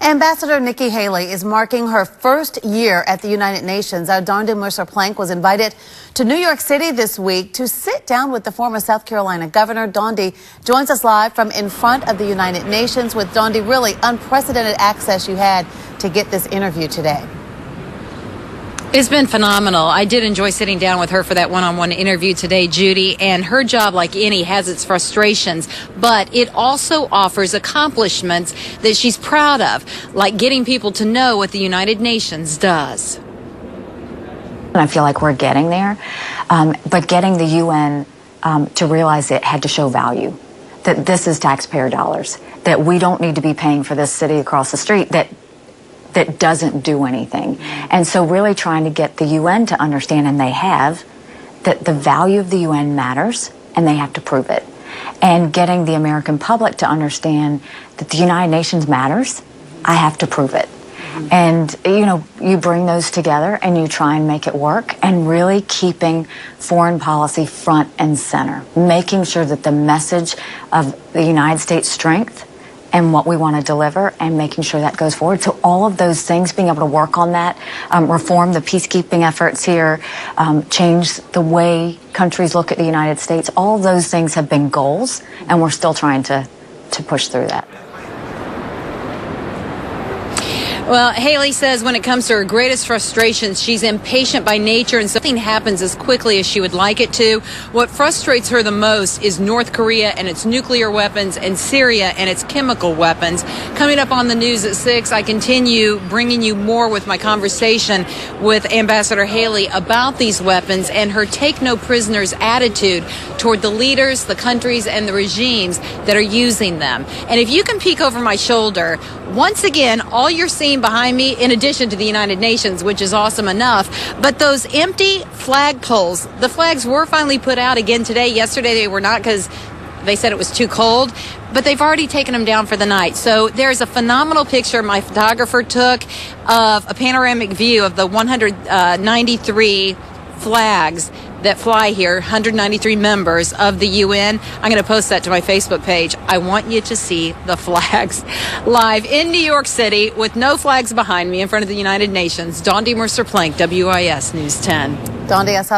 Ambassador Nikki Haley is marking her first year at the United Nations. Our Dawndy Mercer Plank was invited to New York City this week to sit down with the former South Carolina governor. Dawndy joins us live from in front of the United Nations. With Dawndy, really unprecedented access you had to get this interview today. It's been phenomenal. I did enjoy sitting down with her for that one-on-one interview today, Judy, and her job, like any, has its frustrations, but it also offers accomplishments that she's proud of, like getting people to know what the United Nations does. And I feel like we're getting there, but getting the UN to realize it had to show value, that this is taxpayer dollars, that we don't need to be paying for this city across the street that doesn't do anything. And so really trying to get the UN to understand, and they have, that the value of the UN matters and they have to prove it. And getting the American public to understand that the United Nations matters, I have to prove it. And, you know, you bring those together and you try and make it work, and really keeping foreign policy front and center, making sure that the message of the United States' strength and what we want to deliver, and making sure that goes forward. So all of those things, being able to work on that, reform the peacekeeping efforts here, change the way countries look at the United States, all of those things have been goals, and we're still trying to push through that. Well, Haley says when it comes to her greatest frustrations, she's impatient by nature and something happens as quickly as she would like it to. What frustrates her the most is North Korea and its nuclear weapons, and Syria and its chemical weapons. Coming up on the news at 6, I continue bringing you more with my conversation with Ambassador Haley about these weapons and her take-no-prisoners attitude toward the leaders, the countries, and the regimes that are using them. And if you can peek over my shoulder, once again, all you're seeing behind me, in addition to the United Nations, which is awesome enough, but those empty flag poles. The flags were finally put out again today. Yesterday they were not, because they said it was too cold, but they've already taken them down for the night. So there's a phenomenal picture my photographer took of a panoramic view of the 193 flags that fly here, 193 members of the UN. I'm going to post that to my Facebook page. I want you to see the flags live in New York City with no flags behind me in front of the United Nations. Dawndy Mercer Plank, WIS News 10. Dawndy, I saw